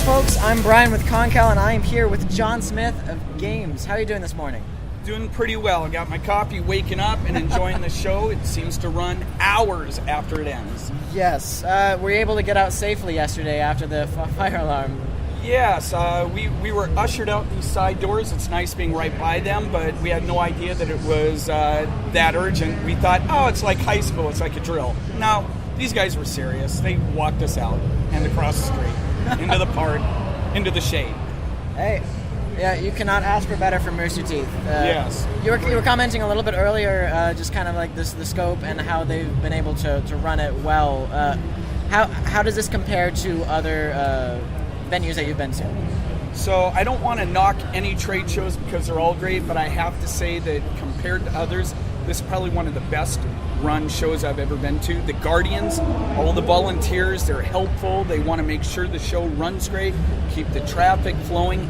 folks, I'm Brian with Concal, and I am here with John Smith of Gaems. How are you doing this morning? Doing pretty well. I got my coffee, waking up and enjoying the show. It seems to run hours after it ends. Yes. Were you able to get out safely yesterday after the fire alarm? Yes, we were ushered out these side doors. It's nice being right by them, but we had no idea that it was that urgent. We thought, oh, it's like high school. It's like a drill. No, these guys were serious. They walked us out and across the street. Into the park, into the shade. Hey, yeah, you cannot ask for better from Rooster Teeth. Yes. You were commenting a little bit earlier, just kind of like the scope and how they've been able to run it well. How does this compare to other venues that you've been to? So I don't want to knock any trade shows because they're all great, but I have to say that compared to others, this is probably one of the best run shows I've ever been to. The Guardians, all the volunteers, they're helpful. They want to make sure the show runs great, keep the traffic flowing,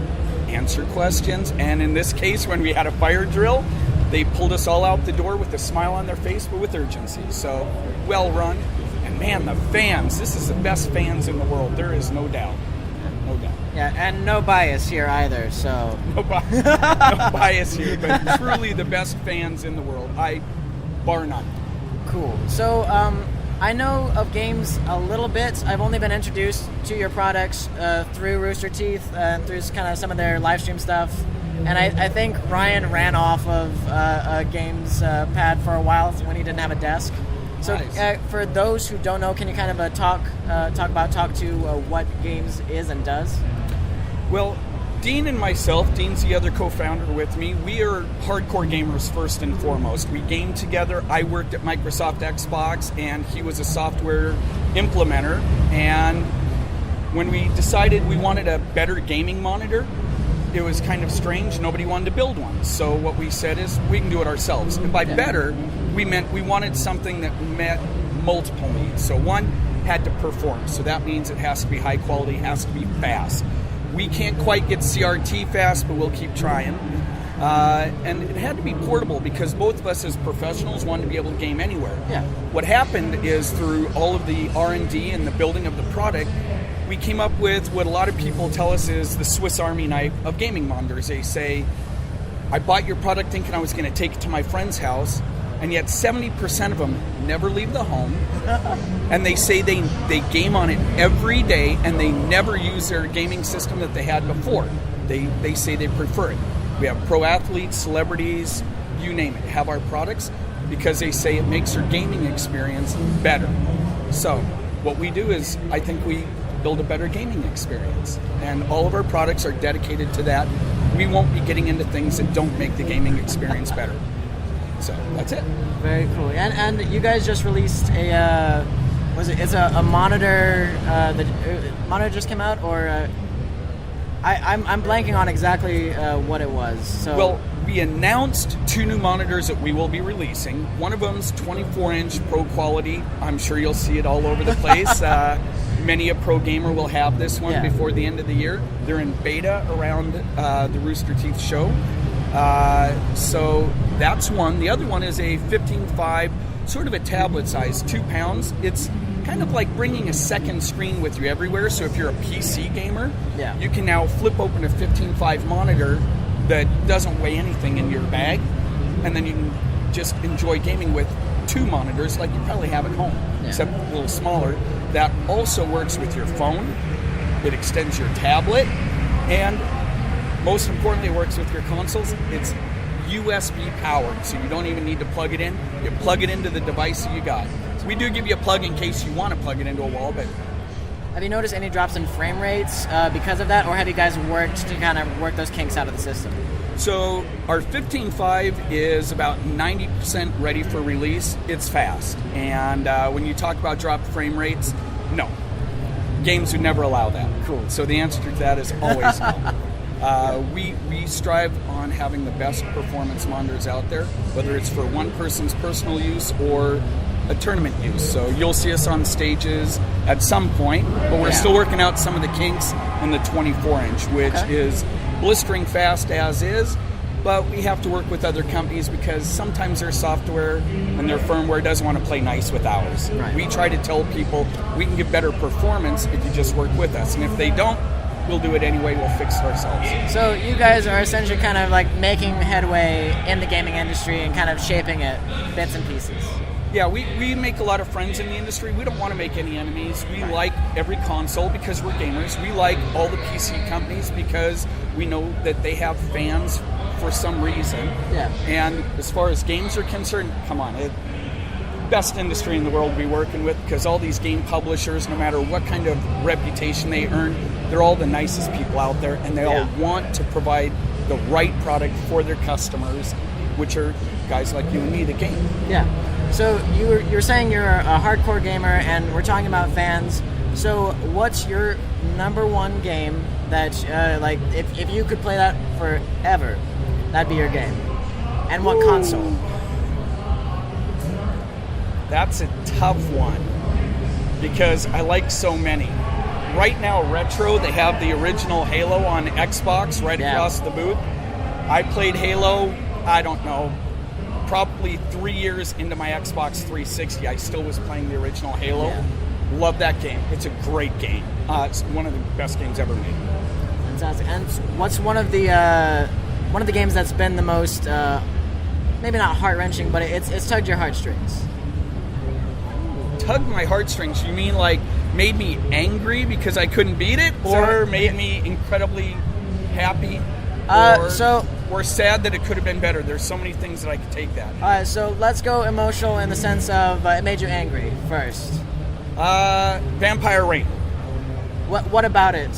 answer questions. And in this case, when we had a fire drill, they pulled us all out the door with a smile on their face, but with urgency. So well run. And man, the fans, this is the best fans in the world. There is no doubt. No doubt. Yeah, and no bias here either, so. No bias here, but truly the best fans in the world. Bar none. Cool. So, I know of Gaems a little bit. I've only been introduced to your products through Rooster Teeth and through kind of some of their live stream stuff. And I think Ryan ran off of a Gaems pad for a while when he didn't have a desk. So, nice. For those who don't know, can you kind of talk to what Gaems is and does? Well, Dean and myself, Dean's the other co-founder with me, we are hardcore gamers first and foremost. We game together. I worked at Microsoft Xbox and he was a software implementer. And when we decided we wanted a better gaming monitor, it was kind of strange. Nobody wanted to build one. So what we said is we can do it ourselves. And by better, we meant we wanted something that met multiple needs. So one, had to perform. So that means it has to be high quality, has to be fast. We can't quite get CRT fast, but we'll keep trying. And it had to be portable because both of us as professionals wanted to be able to game anywhere. Yeah. What happened is through all of the R&D and the building of the product, we came up with what a lot of people tell us is the Swiss Army knife of gaming monitors. They say, I bought your product thinking I was going to take it to my friend's house, and yet 70% of them never leave the home. And they say they game on it every day, and they never use their gaming system that they had before. They say they prefer it. We have pro athletes, celebrities, you name it, have our products because they say it makes their gaming experience better. So what we do is I think we build a better gaming experience, and all of our products are dedicated to that. We won't be getting into things that don't make the gaming experience better. So that's it. Very cool. And you guys just released a a monitor. The monitor just came out, or I'm blanking on exactly what it was. So well, we announced 2 new monitors that we will be releasing. One of them's 24-inch pro quality. I'm sure you'll see it all over the place. Many a pro gamer will have this one before the end of the year. They're in beta around the Rooster Teeth show. So that's one. The other one is a 15.5, sort of a tablet size, 2 pounds. It's kind of like bringing a second screen with you everywhere. So if you're a PC gamer, you can now flip open a 15.5 monitor that doesn't weigh anything in your bag, and then you can just enjoy gaming with 2 monitors like you probably have at home, except a little smaller. That also works with your phone. It extends your tablet, and most importantly, it works with your consoles. It's USB powered, so you don't even need to plug it in. You plug it into the device that you got. We do give you a plug in case you want to plug it into a wall, but... Have you noticed any drops in frame rates because of that, or have you guys worked to kind of work those kinks out of the system? So our 15.5 is about 90% ready for release. It's fast. And when you talk about drop frame rates, no. Games would never allow that. Cool. So the answer to that is always no. We strive on having the best performance monitors out there, whether it's for one person's personal use or a tournament use. So you'll see us on stages at some point, but we're still working out some of the kinks in the 24-inch, which is blistering fast as is, but we have to work with other companies because sometimes their software and their firmware doesn't want to play nice with ours. We try to tell people we can get better performance if you just work with us, and if they don't, we'll do it anyway. We'll fix it ourselves. So you guys are essentially kind of like making headway in the gaming industry and kind of shaping it bits and pieces. Yeah, we make a lot of friends in the industry. We don't want to make any enemies. We like every console because we're gamers. We like all the PC companies because we know that they have fans for some reason. Yeah. And as far as games are concerned, come on, best industry in the world to be working with, because all these game publishers, no matter what kind of reputation they earn, they're all the nicest people out there, and they all want to provide the right product for their customers, which are guys like you and me that game. Yeah. So you're saying you're a hardcore gamer, and we're talking about fans. So what's your number one game that, like, if you could play that forever, that'd be your game? And what console? That's a tough one, because I like so many. Right now, retro, they have the original Halo on Xbox right across the booth. I played Halo, I don't know, probably 3 years into my Xbox 360. I still was playing the original Halo. Yeah. Love that game. It's a great game. It's one of the best games ever made. Fantastic. And what's one of the games that's been the most, maybe not heart-wrenching, but it's tugged your heartstrings? Tugged my heartstrings? You mean like made me angry because I couldn't beat it, or made me incredibly happy, or sad that it could have been better? There's so many things that I could take that. All right, so let's go emotional in the sense of it made you angry first. Vampire Rain. What about it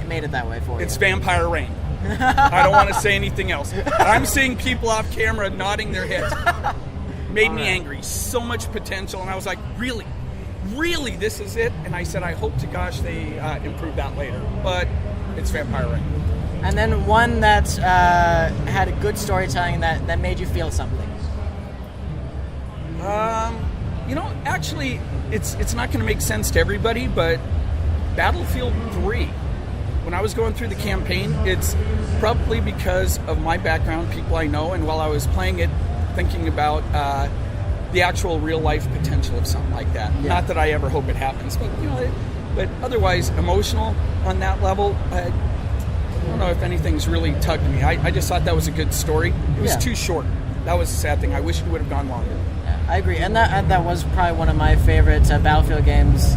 made it that way for you? It's Vampire Rain. I don't want to say anything else. I'm seeing people off camera nodding their heads. Made me angry. So much potential, and I was like, really, this is it? And I said, I hope to gosh they improve that later. But it's Vampire Rain. And then one that had a good storytelling that made you feel something. Actually, it's not going to make sense to everybody, but Battlefield 3. When I was going through the campaign, it's probably because of my background, people I know, and while I was playing it, thinking about the actual real life potential of something like that. Yeah. Not that I ever hope it happens, but otherwise emotional on that level. I don't know if anything's really tugged me. I just thought that was a good story. It was too short. That was a sad thing. I wish it would have gone longer. Yeah, I agree, and that was probably one of my favorite Battlefield games.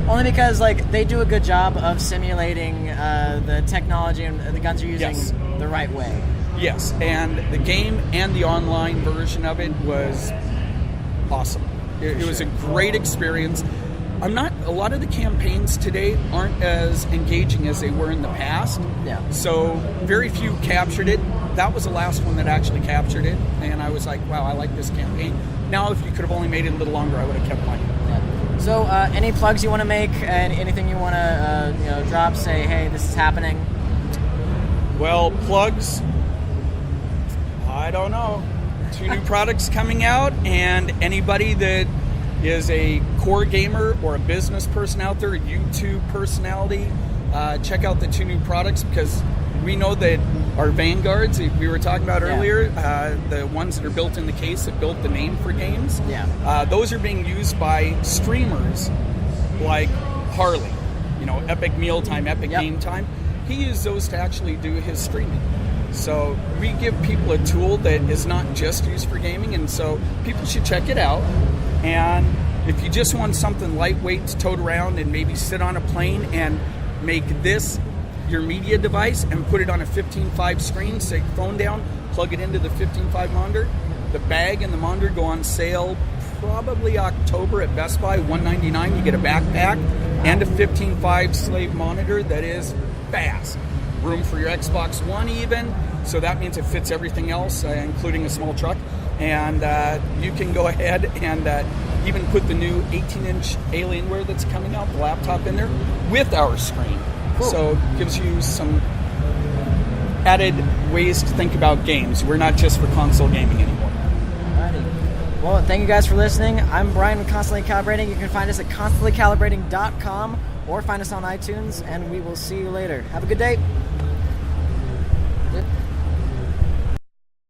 Only because they do a good job of simulating the technology and the guns are using the right way. Yes, and the game and the online version of it was awesome. It was a great experience. A lot of the campaigns today aren't as engaging as they were in the past. Yeah. So very few captured it. That was the last one that actually captured it, and I was like, wow, I like this campaign. Now, if you could have only made it a little longer, I would have kept playing. Yeah. So, any plugs you want to make? Anything you want to drop? Say, hey, this is happening. Well, plugs. I don't know. 2 new products coming out, and anybody that is a core gamer or a business person out there, a YouTube personality, check out the 2 new products, because we know that our vanguards, we were talking about earlier, the ones that are built in the case that built the name for games, those are being used by streamers like Harley, Epic Mealtime, Epic Game Time. He used those to actually do his streaming. So we give people a tool that is not just used for gaming, and so people should check it out. And if you just want something lightweight to tote around and maybe sit on a plane and make this your media device and put it on a 15.5 screen, take your phone down, plug it into the 15.5 monitor, the bag and the monitor go on sale probably October at Best Buy, $199. You get a backpack and a 15.5 slave monitor that is fast. Room for your Xbox One even, so that means it fits everything else, including a small truck. And you can go ahead and even put the new 18-inch Alienware that's coming out, the laptop in there, with our screen. Cool. So it gives you some added ways to think about games. We're not just for console gaming anymore. Alrighty. Well, thank you guys for listening. I'm Brian with Constantly Calibrating. You can find us at constantlycalibrating.com or find us on iTunes, and we will see you later. Have a good day.